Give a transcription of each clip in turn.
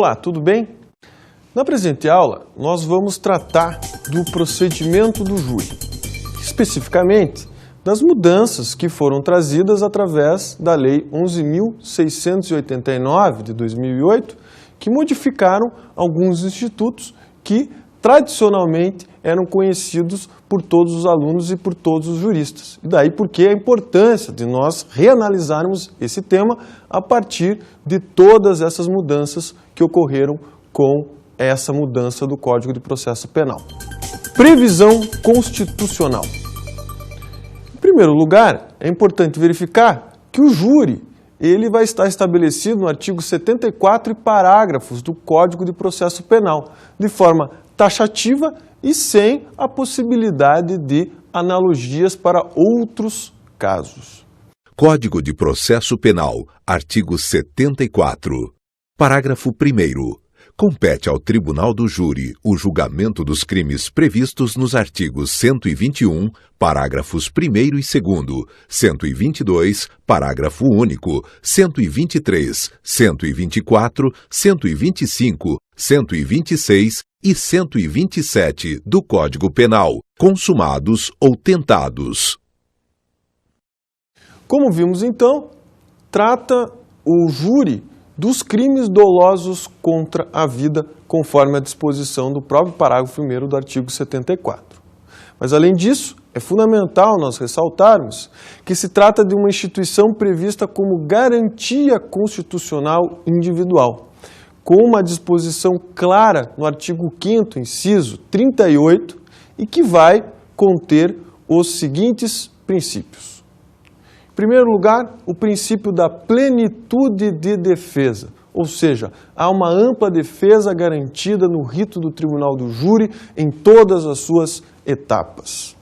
Olá, tudo bem? Na presente aula, nós vamos tratar do procedimento do júri, especificamente das mudanças que foram trazidas através da Lei 11.689 de 2008, que modificaram alguns institutos que tradicionalmente eram conhecidos por todos os alunos e por todos os juristas. E daí porque a importância de nós reanalisarmos esse tema a partir de todas essas mudanças que ocorreram com essa mudança do Código de Processo Penal. Previsão constitucional. Em primeiro lugar, é importante verificar que o júri ele vai estar estabelecido no artigo 74 e parágrafos do Código de Processo Penal, de forma taxativa e sem a possibilidade de analogias para outros casos. Código de Processo Penal, artigo 74. Parágrafo 1º. Compete ao Tribunal do Júri o julgamento dos crimes previstos nos artigos 121, parágrafos 1º e 2º, 122, parágrafo único, 123, 124, 125, 126 e 127 do Código Penal, consumados ou tentados. Como vimos então, trata o júri dos crimes dolosos contra a vida, conforme a disposição do próprio parágrafo 1º do artigo 74. Mas, além disso, é fundamental nós ressaltarmos que se trata de uma instituição prevista como garantia constitucional individual, com uma disposição clara no artigo 5º, inciso 38, e que vai conter os seguintes princípios. Em primeiro lugar, o princípio da plenitude de defesa, ou seja, há uma ampla defesa garantida no rito do Tribunal do Júri em todas as suas etapas.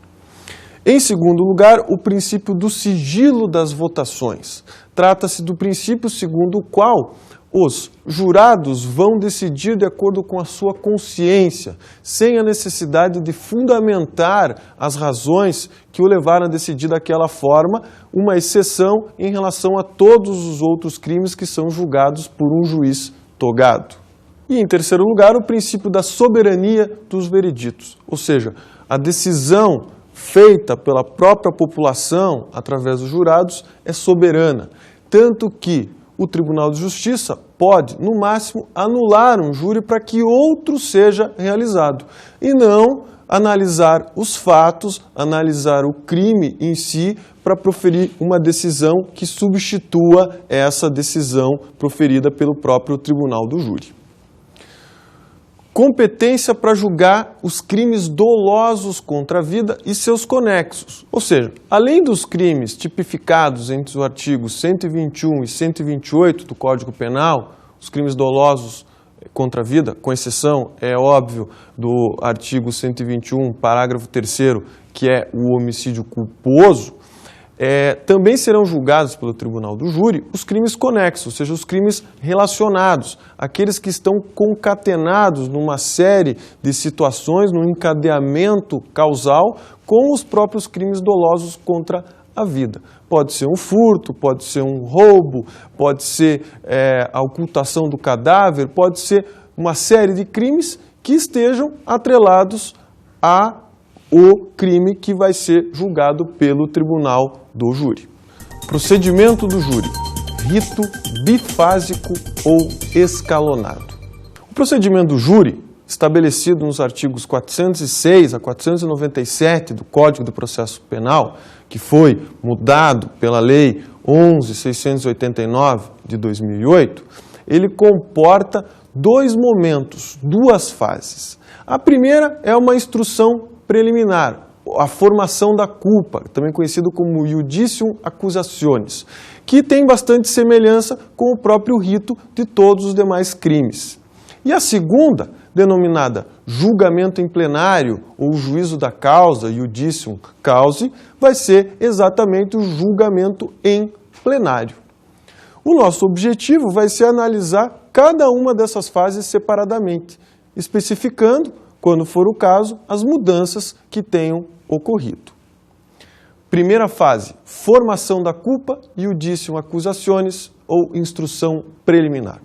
Em segundo lugar, o princípio do sigilo das votações. Trata-se do princípio segundo o qual os jurados vão decidir de acordo com a sua consciência, sem a necessidade de fundamentar as razões que o levaram a decidir daquela forma, uma exceção em relação a todos os outros crimes que são julgados por um juiz togado. E, em terceiro lugar, o princípio da soberania dos vereditos, ou seja, a decisão feita pela própria população, através dos jurados, é soberana, tanto que o Tribunal de Justiça pode, no máximo, anular um júri para que outro seja realizado, e não analisar os fatos, analisar o crime em si, para proferir uma decisão que substitua essa decisão proferida pelo próprio Tribunal do Júri. Competência para julgar os crimes dolosos contra a vida e seus conexos. Ou seja, além dos crimes tipificados entre os artigos 121 e 128 do Código Penal, os crimes dolosos contra a vida, com exceção, é óbvio, do artigo 121, parágrafo 3º, que é o homicídio culposo, também serão julgados pelo Tribunal do Júri os crimes conexos, ou seja, os crimes relacionados, aqueles que estão concatenados numa série de situações, num encadeamento causal com os próprios crimes dolosos contra a vida. Pode ser um furto, pode ser um roubo, pode ser a ocultação do cadáver, pode ser uma série de crimes que estejam atrelados a o crime que vai ser julgado pelo Tribunal do Júri. Procedimento do júri. Rito bifásico ou escalonado. O procedimento do júri, estabelecido nos artigos 406 a 497 do Código de Processo Penal, que foi mudado pela Lei 11.689 de 2008, ele comporta dois momentos, duas fases. A primeira é uma instrução preliminar, a formação da culpa, também conhecido como iudicium accusationis, que tem bastante semelhança com o próprio rito de todos os demais crimes. E a segunda, denominada julgamento em plenário ou juízo da causa, iudicium causae, vai ser exatamente o julgamento em plenário. O nosso objetivo vai ser analisar cada uma dessas fases separadamente, especificando, quando for o caso, as mudanças que tenham ocorrido. Primeira fase, formação da culpa, iudicium accusationis ou instrução preliminar.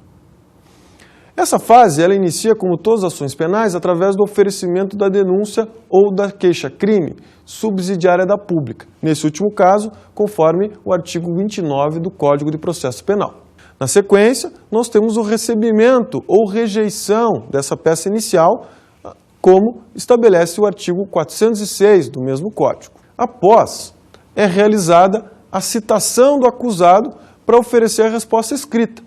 Essa fase ela inicia, como todas as ações penais, através do oferecimento da denúncia ou da queixa-crime subsidiária da pública, nesse último caso, conforme o artigo 29 do Código de Processo Penal. Na sequência, nós temos o recebimento ou rejeição dessa peça inicial, como estabelece o artigo 406 do mesmo Código. Após, é realizada a citação do acusado para oferecer a resposta escrita,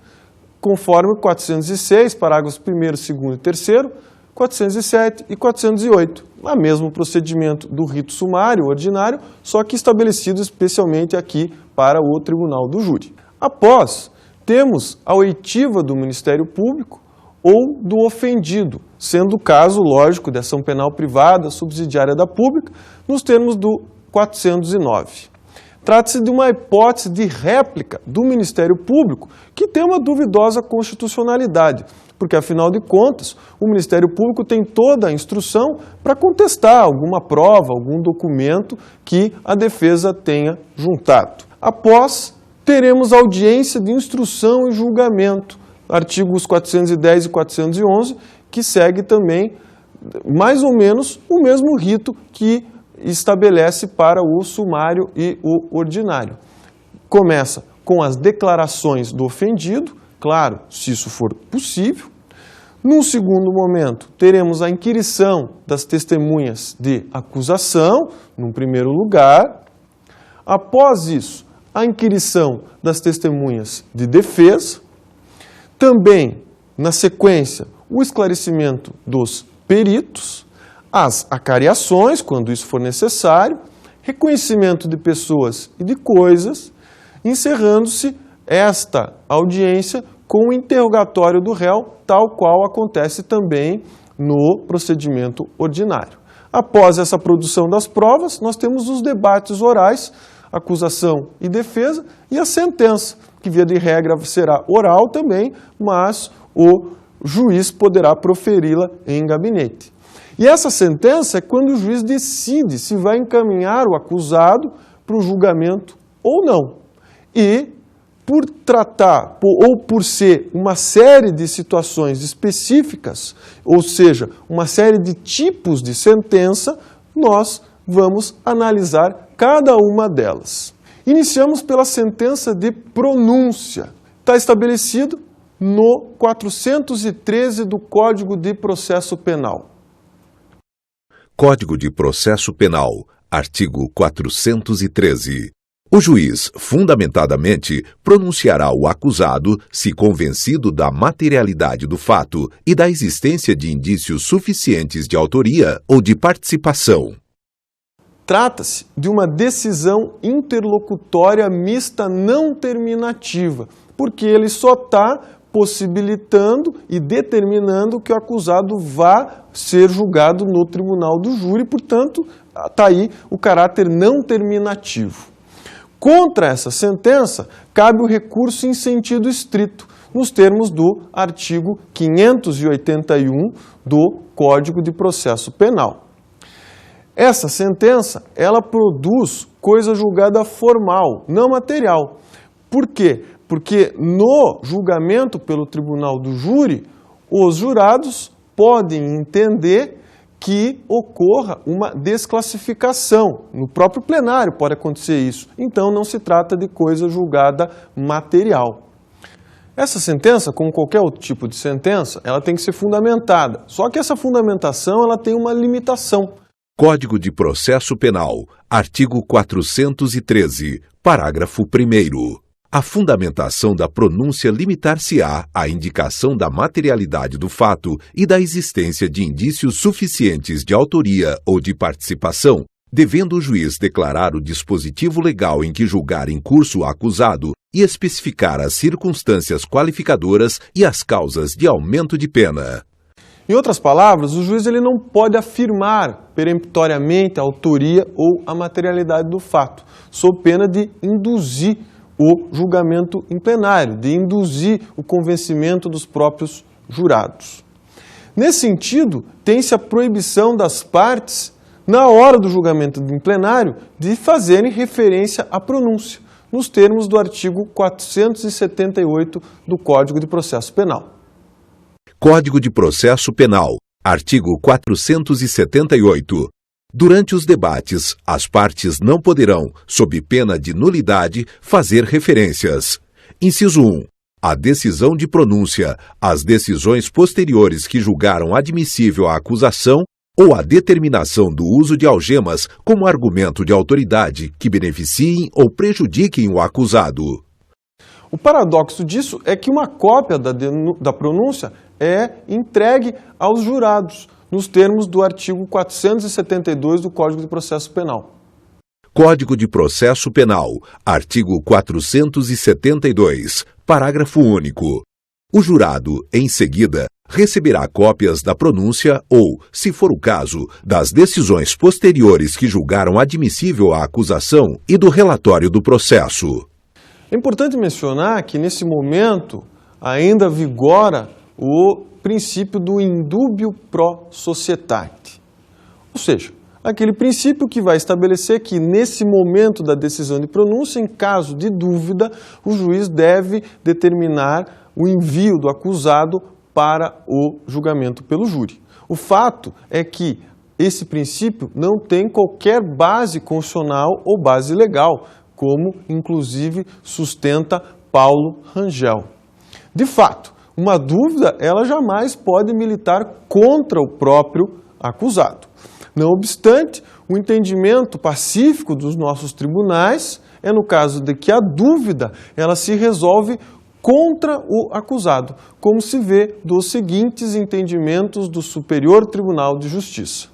conforme o 406, parágrafos 1º, 2º e 3º, 407 e 408. O mesmo procedimento do rito sumário ordinário, só que estabelecido especialmente aqui para o Tribunal do Júri. Após, temos a oitiva do Ministério Público ou do ofendido, sendo o caso, lógico, de ação penal privada subsidiária da pública, nos termos do 409. Trata-se de uma hipótese de réplica do Ministério Público que tem uma duvidosa constitucionalidade, porque, afinal de contas, o Ministério Público tem toda a instrução para contestar alguma prova, algum documento que a defesa tenha juntado. Após, teremos audiência de instrução e julgamento, artigos 410 e 411, que segue também, mais ou menos, o mesmo rito que estabelece para o sumário e o ordinário. Começa com as declarações do ofendido, claro, se isso for possível. Num segundo momento, teremos a inquirição das testemunhas de acusação, num primeiro lugar. Após isso, a inquirição das testemunhas de defesa. Também, na sequência, o esclarecimento dos peritos, as acariações, quando isso for necessário, reconhecimento de pessoas e de coisas, encerrando-se esta audiência com o interrogatório do réu, tal qual acontece também no procedimento ordinário. Após essa produção das provas, nós temos os debates orais, acusação e defesa, e a sentença, que via de regra será oral também, mas o juiz poderá proferi-la em gabinete. E essa sentença é quando o juiz decide se vai encaminhar o acusado para o julgamento ou não. E, por tratar, ou por ser uma série de situações específicas, ou seja, uma série de tipos de sentença, nós vamos analisar cada uma delas. Iniciamos pela sentença de pronúncia. Está estabelecido no 413 do Código de Processo Penal. Código de Processo Penal, artigo 413. O juiz, fundamentadamente, pronunciará o acusado se convencido da materialidade do fato e da existência de indícios suficientes de autoria ou de participação. Trata-se de uma decisão interlocutória mista não terminativa, porque ele só está possibilitando e determinando que o acusado vá ser julgado no tribunal do júri, portanto, está aí o caráter não terminativo. Contra essa sentença, cabe o recurso em sentido estrito, nos termos do artigo 581 do Código de Processo Penal. Essa sentença, ela produz coisa julgada formal, não material. Por quê? Porque no julgamento pelo tribunal do júri, os jurados podem entender que ocorra uma desclassificação. No próprio plenário pode acontecer isso. Então, não se trata de coisa julgada material. Essa sentença, como qualquer outro tipo de sentença, ela tem que ser fundamentada. Só que essa fundamentação ela tem uma limitação. Código de Processo Penal, artigo 413, parágrafo 1º. A fundamentação da pronúncia limitar-se-á à indicação da materialidade do fato e da existência de indícios suficientes de autoria ou de participação, devendo o juiz declarar o dispositivo legal em que julgar em curso o acusado e especificar as circunstâncias qualificadoras e as causas de aumento de pena. Em outras palavras, o juiz ele não pode afirmar peremptoriamente a autoria ou a materialidade do fato, sob pena de induzir o julgamento em plenário, de induzir o convencimento dos próprios jurados. Nesse sentido, tem-se a proibição das partes, na hora do julgamento em plenário, de fazerem referência à pronúncia, nos termos do artigo 478 do Código de Processo Penal. Código de Processo Penal, artigo 478. Durante os debates, as partes não poderão, sob pena de nulidade, fazer referências. Inciso 1. A decisão de pronúncia, as decisões posteriores que julgaram admissível a acusação ou a determinação do uso de algemas como argumento de autoridade que beneficiem ou prejudiquem o acusado. O paradoxo disso é que uma cópia da pronúncia é entregue aos jurados, nos termos do artigo 472 do Código de Processo Penal. Código de Processo Penal, artigo 472, parágrafo único. O jurado, em seguida, receberá cópias da pronúncia ou, se for o caso, das decisões posteriores que julgaram admissível a acusação e do relatório do processo. É importante mencionar que, nesse momento, ainda vigora o princípio do indúbio pro societate. Ou seja, aquele princípio que vai estabelecer que, nesse momento da decisão de pronúncia, em caso de dúvida, o juiz deve determinar o envio do acusado para o julgamento pelo júri. O fato é que esse princípio não tem qualquer base constitucional ou base legal, como, inclusive, sustenta Paulo Rangel. De fato, uma dúvida, ela jamais pode militar contra o próprio acusado. Não obstante, o entendimento pacífico dos nossos tribunais é no caso de que a dúvida, ela se resolve contra o acusado, como se vê dos seguintes entendimentos do Superior Tribunal de Justiça.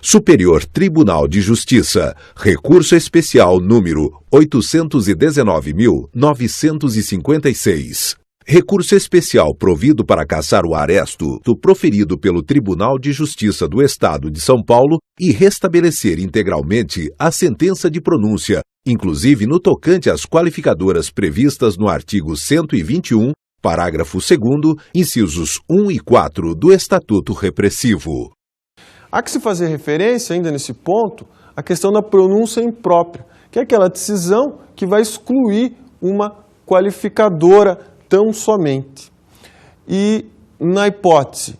Superior Tribunal de Justiça, recurso especial número 819.956. Recurso especial provido para cassar o aresto proferido pelo Tribunal de Justiça do Estado de São Paulo e restabelecer integralmente a sentença de pronúncia, inclusive no tocante às qualificadoras previstas no artigo 121, parágrafo 2º, incisos 1 e 4 do Estatuto Repressivo. Há que se fazer referência, ainda nesse ponto, à questão da pronúncia imprópria, que é aquela decisão que vai excluir uma qualificadora tão somente. E na hipótese,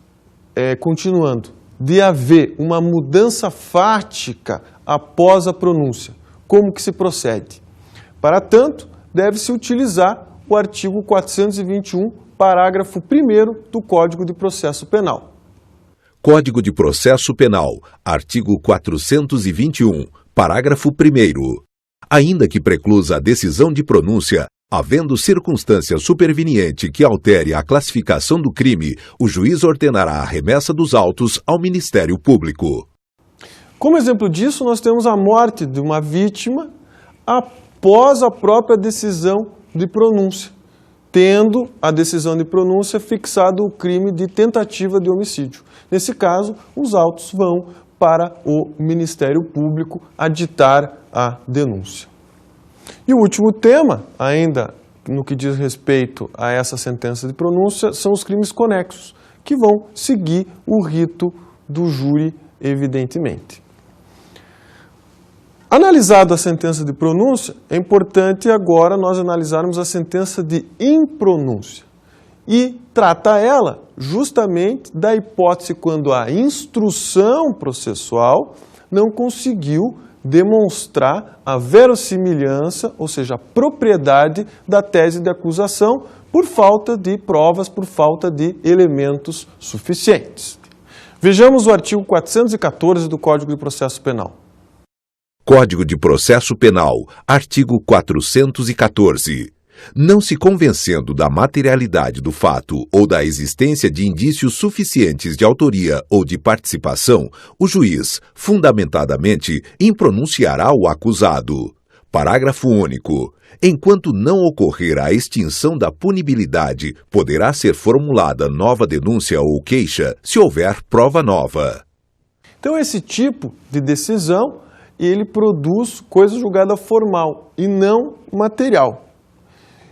continuando, de haver uma mudança fática após a pronúncia, como que se procede? Para tanto, deve-se utilizar o artigo 421, parágrafo 1º do Código de Processo Penal. Código de Processo Penal, artigo 421, parágrafo 1º. Ainda que preclusa a decisão de pronúncia, havendo circunstância superveniente que altere a classificação do crime, o juiz ordenará a remessa dos autos ao Ministério Público. Como exemplo disso, nós temos a morte de uma vítima após a própria decisão de pronúncia, tendo a decisão de pronúncia fixado o crime de tentativa de homicídio. Nesse caso, os autos vão para o Ministério Público aditar a denúncia. E o último tema, ainda no que diz respeito a essa sentença de pronúncia, são os crimes conexos, que vão seguir o rito do júri, evidentemente. Analisada a sentença de pronúncia, é importante agora nós analisarmos a sentença de impronúncia. E trata ela justamente da hipótese quando a instrução processual não conseguiu demonstrar a verossimilhança, ou seja, a propriedade da tese de acusação por falta de provas, por falta de elementos suficientes. Vejamos o artigo 414 do Código de Processo Penal. Código de Processo Penal, artigo 414. Não se convencendo da materialidade do fato ou da existência de indícios suficientes de autoria ou de participação, o juiz, fundamentadamente, impronunciará o acusado. Parágrafo único. Enquanto não ocorrer a extinção da punibilidade, poderá ser formulada nova denúncia ou queixa se houver prova nova. Então, esse tipo de decisão, ele produz coisa julgada formal e não material.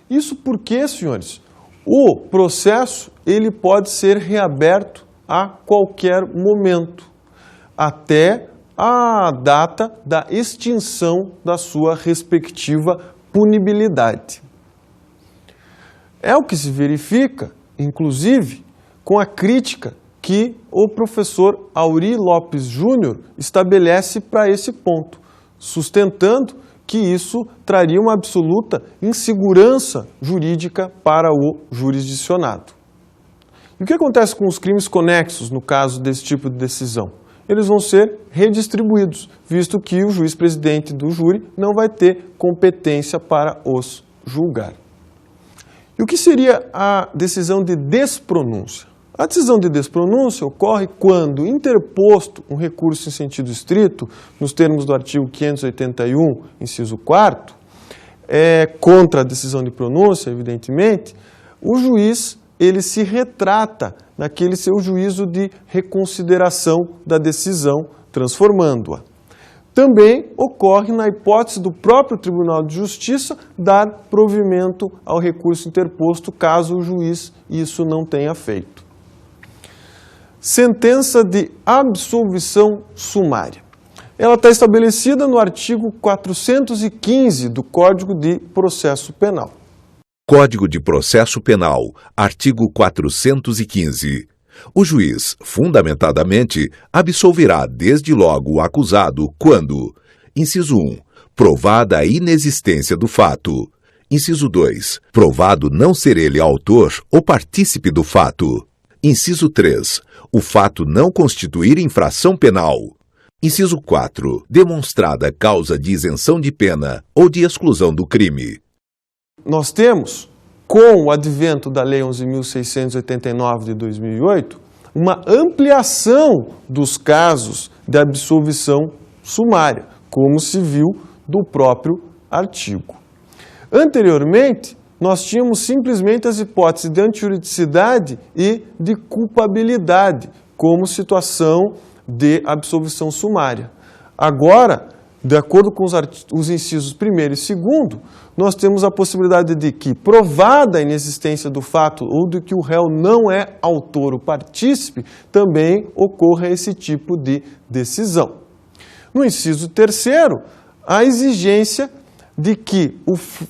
Isso porque, senhores, o processo ele pode ser reaberto a qualquer momento, até a data da extinção da sua respectiva punibilidade. É o que se verifica, inclusive, com a crítica que o professor Aury Lopes Júnior estabelece para esse ponto, sustentando que isso traria uma absoluta insegurança jurídica para o jurisdicionado. E o que acontece com os crimes conexos no caso desse tipo de decisão? Eles vão ser redistribuídos, visto que o juiz-presidente do júri não vai ter competência para os julgar. E o que seria a decisão de despronúncia? A decisão de despronúncia ocorre quando, interposto um recurso em sentido estrito, nos termos do artigo 581, inciso 4º, contra a decisão de pronúncia, evidentemente, o juiz ele se retrata naquele seu juízo de reconsideração da decisão, transformando-a. Também ocorre na hipótese do próprio Tribunal de Justiça dar provimento ao recurso interposto, caso o juiz isso não tenha feito. Sentença de absolvição sumária. Ela está estabelecida no artigo 415 do Código de Processo Penal. Código de Processo Penal, artigo 415. O juiz, fundamentadamente, absolverá desde logo o acusado quando: inciso 1, provada a inexistência do fato. Inciso 2, provado não ser ele autor ou partícipe do fato. Inciso 3, o fato não constituir infração penal. Inciso 4, demonstrada causa de isenção de pena ou de exclusão do crime. Nós temos, com o advento da Lei 11.689 de 2008, uma ampliação dos casos de absolvição sumária, como se viu do próprio artigo. Anteriormente, nós tínhamos simplesmente as hipóteses de antijuridicidade e de culpabilidade, como situação de absolvição sumária. Agora, de acordo com os incisos 1º e 2º, nós temos a possibilidade de que, provada a inexistência do fato ou de que o réu não é autor ou partícipe, também ocorra esse tipo de decisão. No inciso 3º, a exigência de que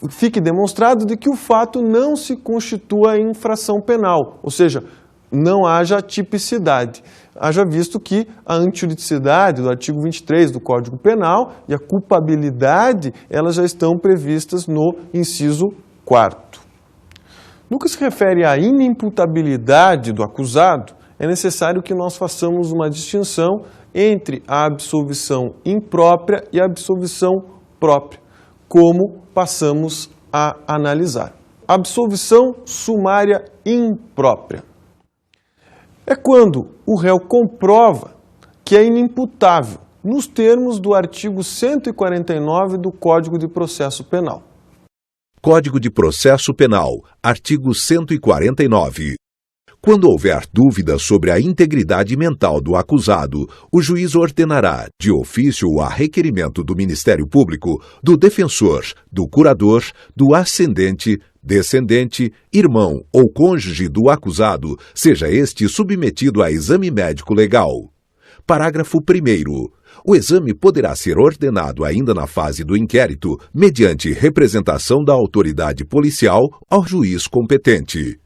fique demonstrado de que o fato não se constitua em infração penal, ou seja, não haja tipicidade. Haja visto que a antijuridicidade do artigo 23 do Código Penal e a culpabilidade, elas já estão previstas no inciso 4º. No que se refere à inimputabilidade do acusado, é necessário que nós façamos uma distinção entre a absolvição imprópria e a absolvição própria, como passamos a analisar. Absolvição sumária imprópria é quando o réu comprova que é inimputável, nos termos do artigo 149 do Código de Processo Penal. Código de Processo Penal, artigo 149. Quando houver dúvida sobre a integridade mental do acusado, o juiz ordenará, de ofício ou a requerimento do Ministério Público, do defensor, do curador, do ascendente, descendente, irmão ou cônjuge do acusado, seja este submetido a exame médico legal. Parágrafo 1º. O exame poderá ser ordenado ainda na fase do inquérito, mediante representação da autoridade policial ao juiz competente.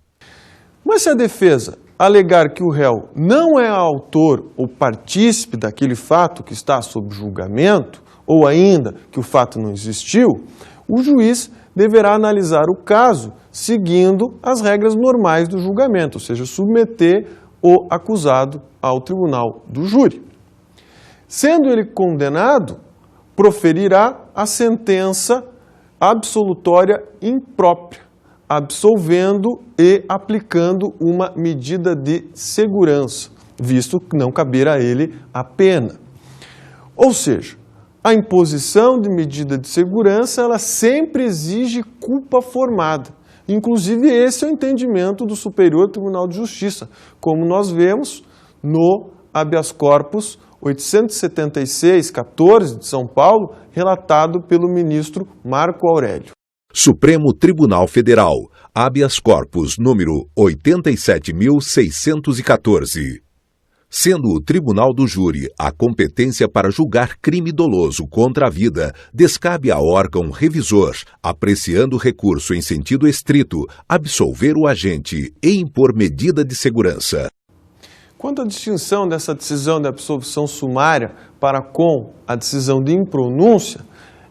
Mas se a defesa alegar que o réu não é autor ou partícipe daquele fato que está sob julgamento, ou ainda que o fato não existiu, o juiz deverá analisar o caso seguindo as regras normais do julgamento, ou seja, submeter o acusado ao tribunal do júri. Sendo ele condenado, proferirá a sentença absolutória imprópria, absolvendo e aplicando uma medida de segurança, visto que não caber a ele a pena. Ou seja, a imposição de medida de segurança, ela sempre exige culpa formada. Inclusive, esse é o entendimento do Superior Tribunal de Justiça, como nós vemos no habeas corpus 876/14 de São Paulo, relatado pelo ministro Marco Aurélio. Supremo Tribunal Federal, habeas corpus número 87.614. Sendo o tribunal do júri a competência para julgar crime doloso contra a vida, descabe a órgão revisor, apreciando o recurso em sentido estrito, absolver o agente e impor medida de segurança. Quanto à distinção dessa decisão de absolvição sumária para com a decisão de impronúncia,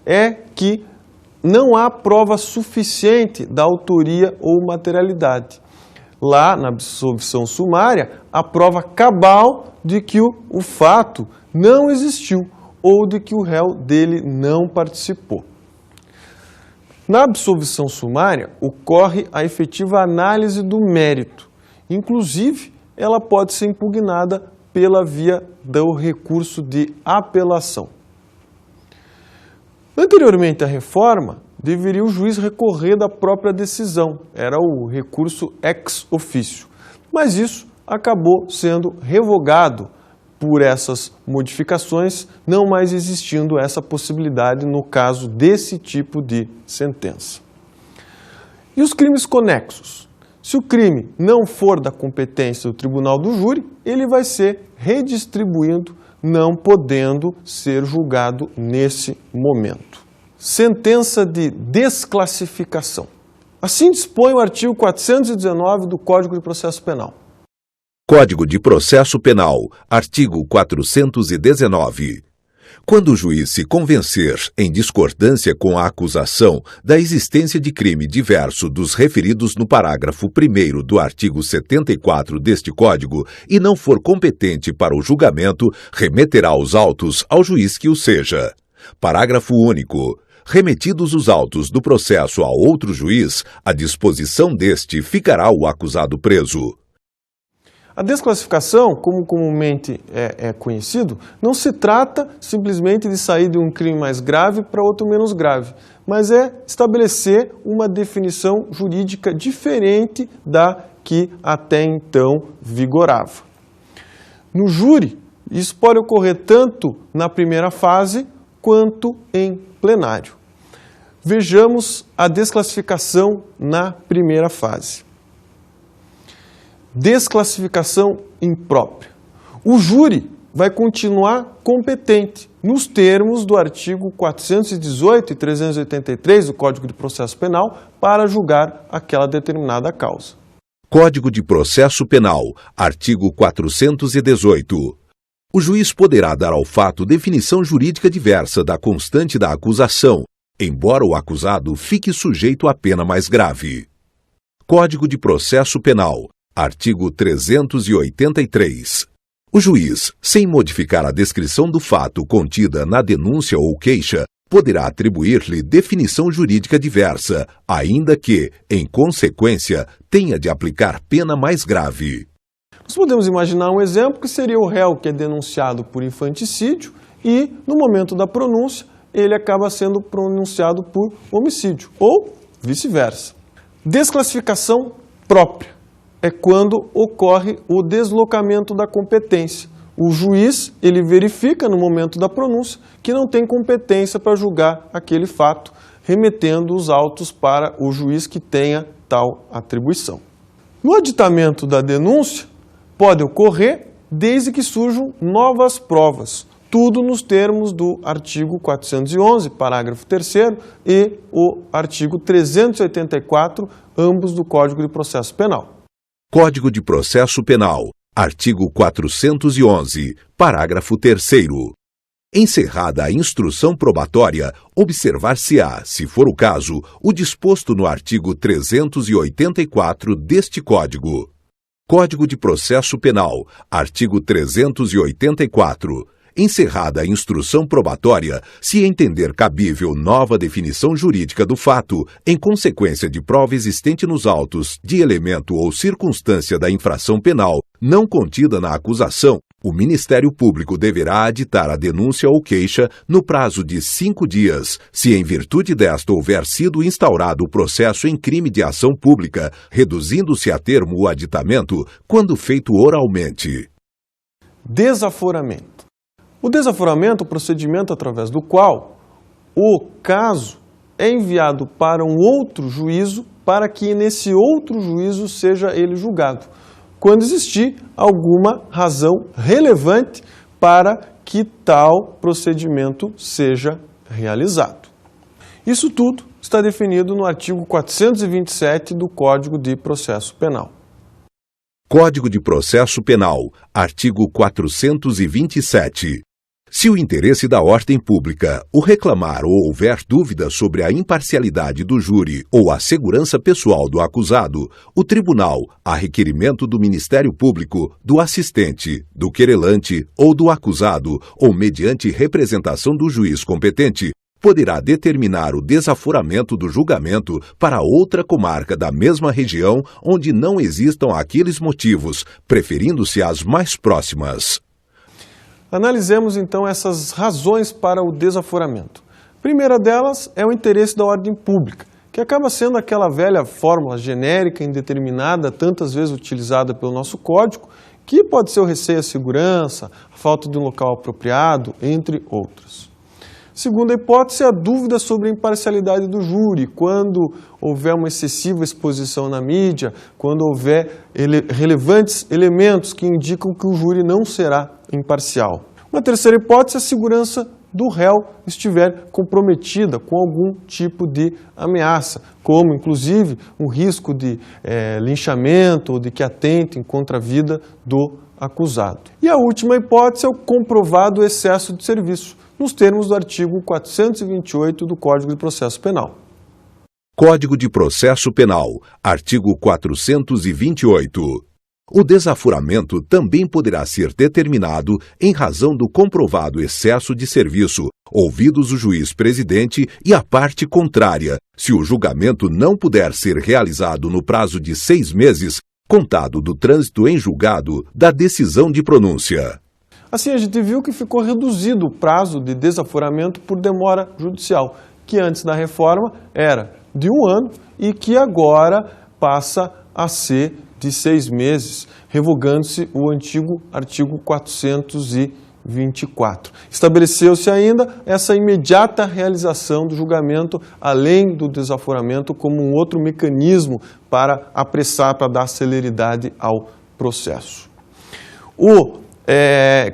é que não há prova suficiente da autoria ou materialidade. Lá, na absolvição sumária, a prova cabal de que o fato não existiu ou de que o réu dele não participou. Na absolvição sumária, ocorre a efetiva análise do mérito. Inclusive, ela pode ser impugnada pela via do recurso de apelação. Anteriormente à reforma, deveria o juiz recorrer da própria decisão, era o recurso ex officio. Mas isso acabou sendo revogado por essas modificações, não mais existindo essa possibilidade no caso desse tipo de sentença. E os crimes conexos? Se o crime não for da competência do tribunal do júri, ele vai ser redistribuído, não podendo ser julgado nesse momento. Sentença de desclassificação. Assim dispõe o artigo 419 do Código de Processo Penal. Código de Processo Penal, artigo 419. Quando o juiz se convencer, em discordância com a acusação, da existência de crime diverso dos referidos no parágrafo 1º do artigo 74 deste Código e não for competente para o julgamento, remeterá os autos ao juiz que o seja. Parágrafo único. Remetidos os autos do processo a outro juiz, à disposição deste ficará o acusado preso. A desclassificação, como comumente é conhecido, não se trata simplesmente de sair de um crime mais grave para outro menos grave, mas é estabelecer uma definição jurídica diferente da que até então vigorava. No júri, isso pode ocorrer tanto na primeira fase quanto em plenário. Vejamos a desclassificação na primeira fase. Desclassificação imprópria. O júri vai continuar competente nos termos do artigo 418 e 383 do Código de Processo Penal para julgar aquela determinada causa. Código de Processo Penal, artigo 418. O juiz poderá dar ao fato definição jurídica diversa da constante da acusação, embora o acusado fique sujeito à pena mais grave. Código de Processo Penal, artigo 383. O juiz, sem modificar a descrição do fato contida na denúncia ou queixa, poderá atribuir-lhe definição jurídica diversa, ainda que, em consequência, tenha de aplicar pena mais grave. Nós podemos imaginar um exemplo que seria o réu que é denunciado por infanticídio e, no momento da pronúncia, ele acaba sendo pronunciado por homicídio, ou vice-versa. Desclassificação própria é quando ocorre o deslocamento da competência. O juiz, ele verifica no momento da pronúncia que não tem competência para julgar aquele fato, remetendo os autos para o juiz que tenha tal atribuição. No aditamento da denúncia, pode ocorrer desde que surjam novas provas, tudo nos termos do artigo 411, parágrafo 3º, e o artigo 384, ambos do Código de Processo Penal. Código de Processo Penal, artigo 411, parágrafo 3º. Encerrada a instrução probatória, observar-se-á, se for o caso, o disposto no artigo 384 deste Código. Código de Processo Penal, artigo 384. Encerrada a instrução probatória, se entender cabível nova definição jurídica do fato, em consequência de prova existente nos autos, de elemento ou circunstância da infração penal, não contida na acusação, o Ministério Público deverá aditar a denúncia ou queixa no prazo de 5 dias, se em virtude desta houver sido instaurado o processo em crime de ação pública, reduzindo-se a termo o aditamento, quando feito oralmente. Desaforamento. O desaforamento é o procedimento através do qual o caso é enviado para um outro juízo para que nesse outro juízo seja ele julgado. quando existir alguma razão relevante para que tal procedimento seja realizado. Isso tudo está definido no artigo 427 do Código de Processo Penal. Código de Processo Penal, artigo 427. Se o interesse da ordem pública o reclamar ou houver dúvida sobre a imparcialidade do júri ou a segurança pessoal do acusado, o tribunal, a requerimento do Ministério Público, do assistente, do querelante ou do acusado, ou mediante representação do juiz competente, poderá determinar o desaforamento do julgamento para outra comarca da mesma região onde não existam aqueles motivos, preferindo-se as mais próximas. Analisemos então essas razões para o desaforamento. A primeira delas é o interesse da ordem pública, que acaba sendo aquela velha fórmula genérica, indeterminada, tantas vezes utilizada pelo nosso código, que pode ser o receio à segurança, a falta de um local apropriado, entre outros. Segunda hipótese é a dúvida sobre a imparcialidade do júri, quando houver uma excessiva exposição na mídia, quando houver relevantes elementos que indicam que o júri não será imparcial. Uma terceira hipótese é a segurança do réu estiver comprometida com algum tipo de ameaça, como inclusive um risco de linchamento ou de que atentem contra a vida do acusado. E a última hipótese é o comprovado excesso de serviço, nos termos do artigo 428 do Código de Processo Penal. Código de Processo Penal, artigo 428. O desaforamento também poderá ser determinado em razão do comprovado excesso de serviço, ouvidos o juiz presidente e a parte contrária, se o julgamento não puder ser realizado no prazo de 6 meses, contado do trânsito em julgado da decisão de pronúncia. Assim, a gente viu que ficou reduzido o prazo de desaforamento por demora judicial, que antes da reforma era de 1 ano e que agora passa a ser de 6 meses, revogando-se o antigo artigo 424. Estabeleceu-se ainda essa imediata realização do julgamento, além do desaforamento, como um outro mecanismo para apressar, para dar celeridade ao processo.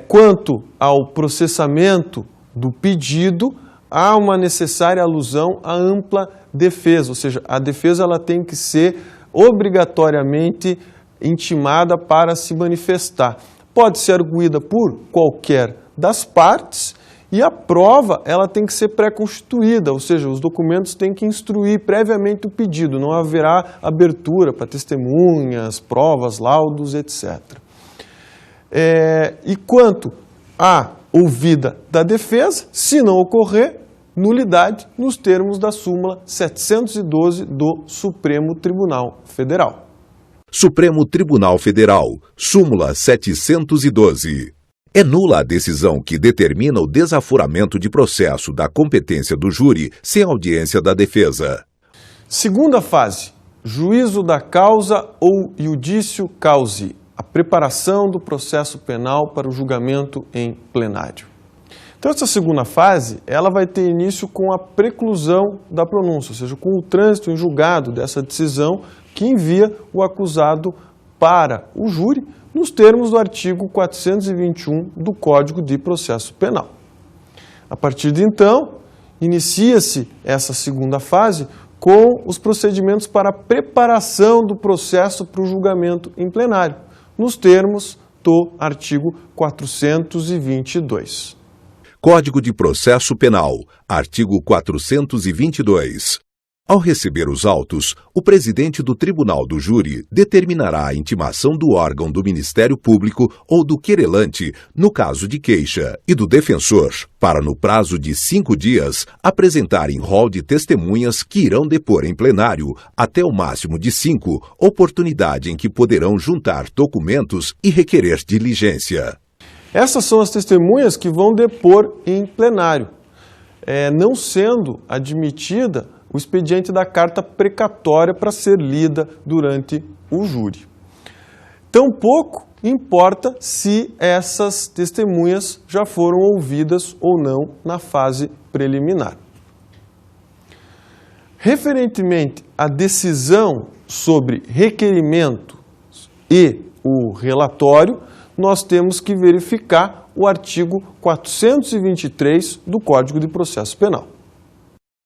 Quanto ao processamento do pedido, há uma necessária alusão à ampla defesa, ou seja, a defesa ela tem que ser obrigatoriamente intimada para se manifestar. Pode ser arguída por qualquer das partes e a prova ela tem que ser pré-constituída, ou seja, os documentos têm que instruir previamente o pedido, não haverá abertura para testemunhas, provas, laudos, etc. E quanto à ouvida da defesa, se não ocorrer, nulidade nos termos da súmula 712 do Supremo Tribunal Federal. Supremo Tribunal Federal, súmula 712. É nula a decisão que determina o desaforamento de processo da competência do júri sem audiência da defesa. Segunda fase, juízo da causa ou iudício causi, a preparação do processo penal para o julgamento em plenário. Então, essa segunda fase, ela vai ter início com a preclusão da pronúncia, ou seja, com o trânsito em julgado dessa decisão que envia o acusado para o júri, nos termos do artigo 421 do Código de Processo Penal. A partir de então, inicia-se essa segunda fase com os procedimentos para a preparação do processo para o julgamento em plenário, nos termos do artigo 422. Código de Processo Penal, artigo 422. Ao receber os autos, o presidente do Tribunal do Júri determinará a intimação do órgão do Ministério Público ou do querelante, no caso de queixa, e do defensor, para, no prazo de 5 dias, apresentarem rol de testemunhas que irão depor em plenário, até o máximo de 5, oportunidade em que poderão juntar documentos e requerer diligência. Essas são as testemunhas que vão depor em plenário, não sendo admitida o expediente da carta precatória para ser lida durante o júri. Tampouco importa se essas testemunhas já foram ouvidas ou não na fase preliminar. Referentemente à decisão sobre requerimento e o relatório, nós temos que verificar o artigo 423 do Código de Processo Penal.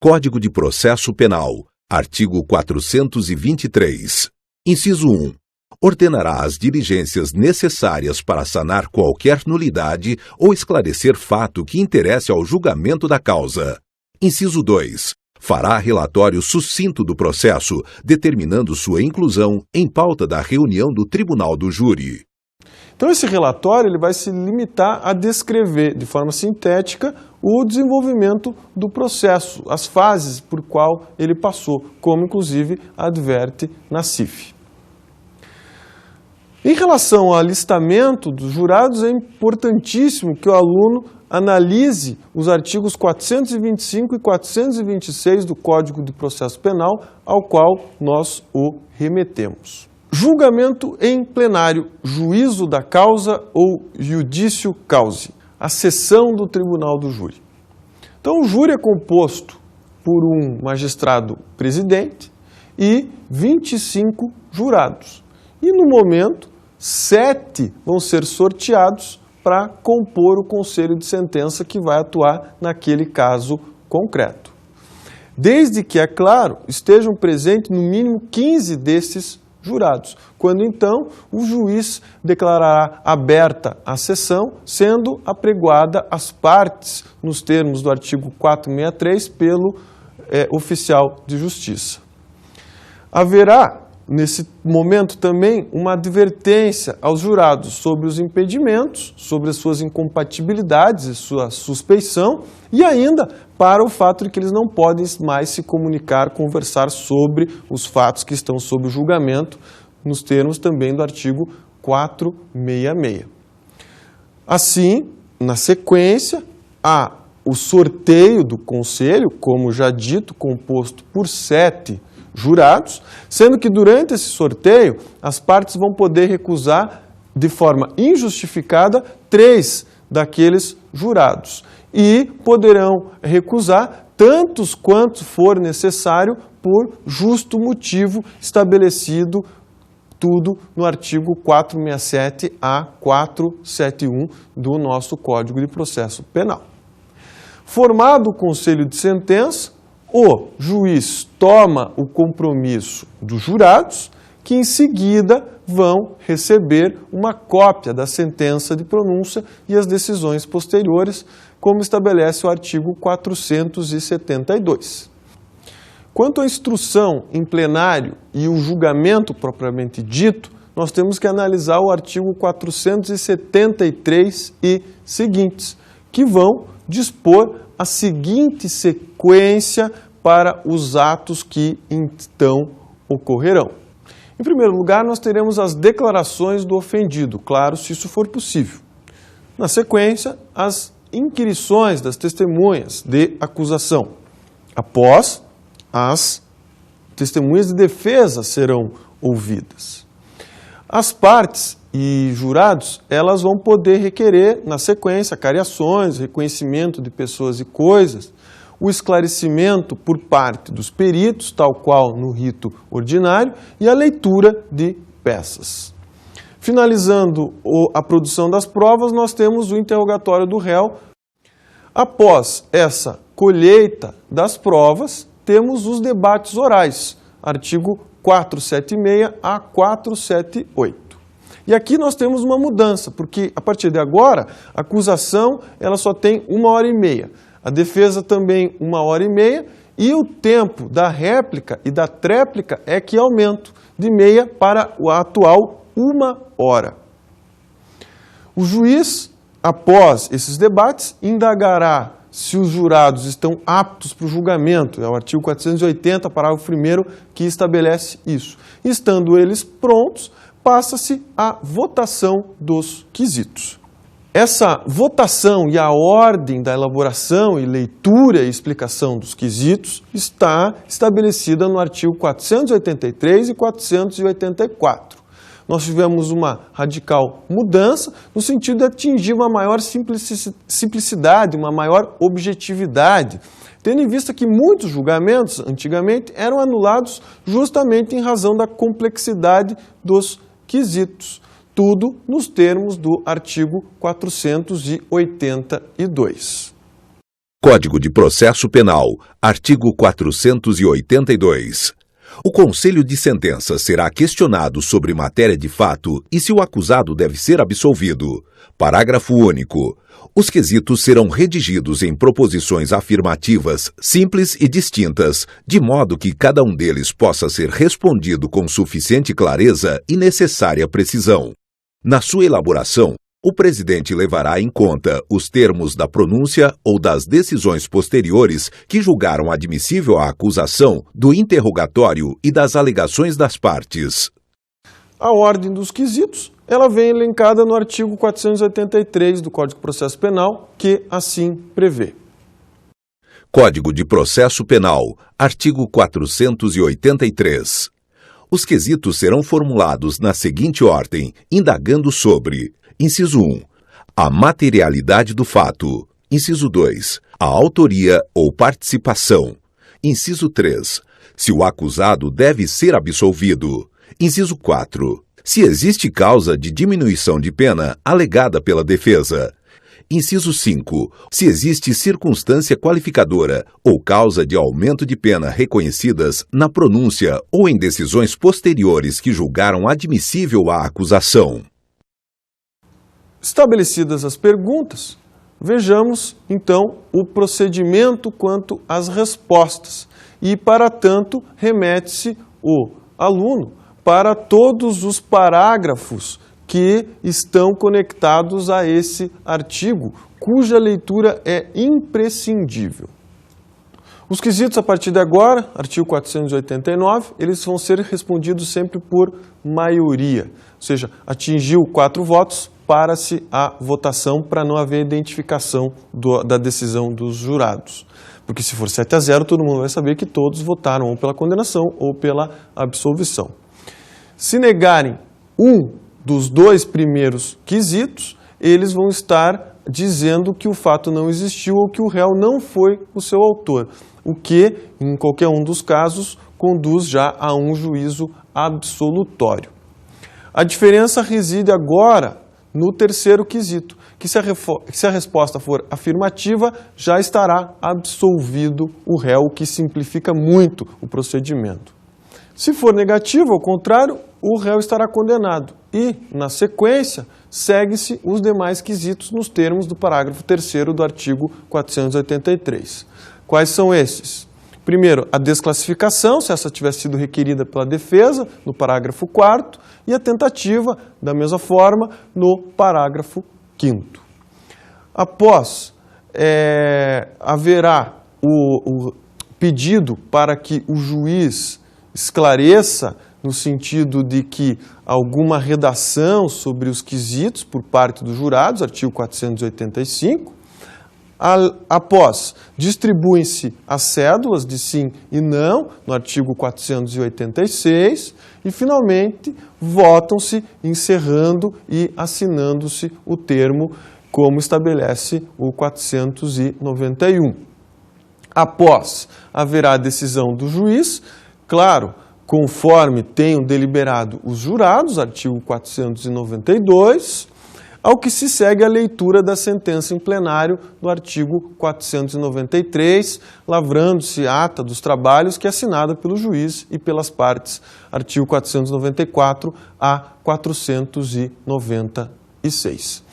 Código de Processo Penal, artigo 423. Inciso 1. Ordenará as diligências necessárias para sanar qualquer nulidade ou esclarecer fato que interesse ao julgamento da causa. Inciso 2. Fará relatório sucinto do processo, determinando sua inclusão em pauta da reunião do Tribunal do Júri. Então, esse relatório ele vai se limitar a descrever de forma sintética o desenvolvimento do processo, as fases por qual ele passou, como inclusive adverte na CIF. Em relação ao alistamento dos jurados, é importantíssimo que o aluno analise os artigos 425 e 426 do Código de Processo Penal, ao qual nós o remetemos. Julgamento em plenário, juízo da causa ou judício causa, a sessão do Tribunal do Júri. Então, o júri é composto por um magistrado presidente e 25 jurados. E, no momento, 7 vão ser sorteados para compor o conselho de sentença que vai atuar naquele caso concreto. Desde que, é claro, estejam presentes no mínimo 15 desses jurados, quando então o juiz declarará aberta a sessão, sendo apregoada as partes, nos termos do artigo 463, pelo oficial de justiça. Haverá, nesse momento também, uma advertência aos jurados sobre os impedimentos, sobre as suas incompatibilidades e sua suspeição, e ainda para o fato de que eles não podem mais se comunicar, conversar sobre os fatos que estão sob julgamento, nos termos também do artigo 466. Assim, na sequência, há o sorteio do conselho, como já dito, composto por 7 jurados, sendo que durante esse sorteio as partes vão poder recusar de forma injustificada 3 daqueles jurados e poderão recusar tantos quantos for necessário por justo motivo estabelecido tudo no artigo 467 a 471 do nosso Código de Processo Penal. Formado o conselho de sentença, o juiz toma o compromisso dos jurados, que em seguida vão receber uma cópia da sentença de pronúncia e as decisões posteriores, como estabelece o artigo 472. Quanto à instrução em plenário e o julgamento propriamente dito, nós temos que analisar o artigo 473 e seguintes, que vão dispor a seguinte sequência para os atos que então ocorrerão. Em primeiro lugar, nós teremos as declarações do ofendido, claro, se isso for possível. Na sequência, as inquirições das testemunhas de acusação. Após, as testemunhas de defesa serão ouvidas. As partes e jurados, elas vão poder requerer, na sequência, cariações, reconhecimento de pessoas e coisas, o esclarecimento por parte dos peritos, tal qual no rito ordinário, e a leitura de peças. Finalizando a produção das provas, nós temos o interrogatório do réu. Após essa colheita das provas, temos os debates orais, artigo 476 a 478. E aqui nós temos uma mudança, porque a partir de agora, a acusação ela só tem 1h30, a defesa também 1h30, e o tempo da réplica e da tréplica é que aumenta de meia para o atual 1 hora. O juiz, após esses debates, indagará se os jurados estão aptos para o julgamento, é o artigo 480, parágrafo 1º, que estabelece isso. Estando eles prontos, passa-se a votação dos quesitos. Essa votação e a ordem da elaboração e leitura e explicação dos quesitos está estabelecida no artigo 483 e 484. Nós tivemos uma radical mudança no sentido de atingir uma maior simplicidade, uma maior objetividade, tendo em vista que muitos julgamentos, antigamente, eram anulados justamente em razão da complexidade dos quesitos. tudo nos termos do artigo 482. Código de Processo Penal, artigo 482. O Conselho de Sentença será questionado sobre matéria de fato e se o acusado deve ser absolvido. Parágrafo único. Os quesitos serão redigidos em proposições afirmativas, simples e distintas, de modo que cada um deles possa ser respondido com suficiente clareza e necessária precisão. Na sua elaboração, o presidente levará em conta os termos da pronúncia ou das decisões posteriores que julgaram admissível a acusação, do interrogatório e das alegações das partes. A ordem dos quesitos, ela vem elencada no artigo 483 do Código de Processo Penal, que assim prevê. Código de Processo Penal, artigo 483. Os quesitos serão formulados na seguinte ordem, indagando sobre: inciso 1, a materialidade do fato. Inciso 2, a autoria ou participação. Inciso 3, se o acusado deve ser absolvido. Inciso 4, se existe causa de diminuição de pena alegada pela defesa. Inciso 5, se existe circunstância qualificadora ou causa de aumento de pena reconhecidas na pronúncia ou em decisões posteriores que julgaram admissível a acusação. Estabelecidas as perguntas, vejamos, então, o procedimento quanto às respostas. E, para tanto, remete-se o aluno para todos os parágrafos que estão conectados a esse artigo, cuja leitura é imprescindível. Os quesitos, a partir de agora, artigo 489, eles vão ser respondidos sempre por maioria, ou seja, atingiu 4 votos, para-se a votação para não haver identificação da decisão dos jurados. Porque se for 7-0, todo mundo vai saber que todos votaram ou pela condenação ou pela absolvição. Se negarem um dos 2 primeiros quesitos, eles vão estar dizendo que o fato não existiu ou que o réu não foi o seu autor, o que, em qualquer um dos casos, conduz já a um juízo absolutório. A diferença reside agora no terceiro quesito, que se a resposta for afirmativa, já estará absolvido o réu, o que simplifica muito o procedimento. Se for negativo, ao contrário, o réu estará condenado e, na sequência, segue-se os demais quesitos nos termos do parágrafo 3º do artigo 483. Quais são esses? Primeiro, a desclassificação, se essa tiver sido requerida pela defesa, no parágrafo 4º, e a tentativa, da mesma forma, no parágrafo 5º. Após, haverá o pedido para que o juiz esclareça no sentido de que alguma redação sobre os quesitos por parte dos jurados, artigo 485. Após, distribuem-se as cédulas de sim e não, no artigo 486, e, finalmente, votam-se, encerrando e assinando-se o termo, como estabelece o 491. Após, haverá a decisão do juiz, claro, conforme tenham deliberado os jurados, artigo 492, ao que se segue a leitura da sentença em plenário no artigo 493, lavrando-se ata dos trabalhos que é assinada pelo juiz e pelas partes, artigo 494 a 496.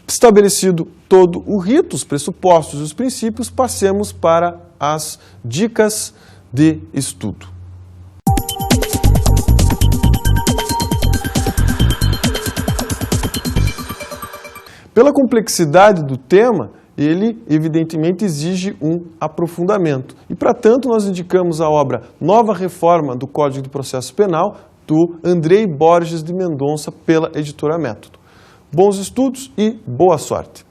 Estabelecido todo o rito, os pressupostos e os princípios, passemos para as dicas de estudo. Pela complexidade do tema, ele evidentemente exige um aprofundamento. E, para tanto, nós indicamos a obra Nova Reforma do Código de Processo Penal, do Andrei Borges de Mendonça, pela Editora Método. Bons estudos e boa sorte!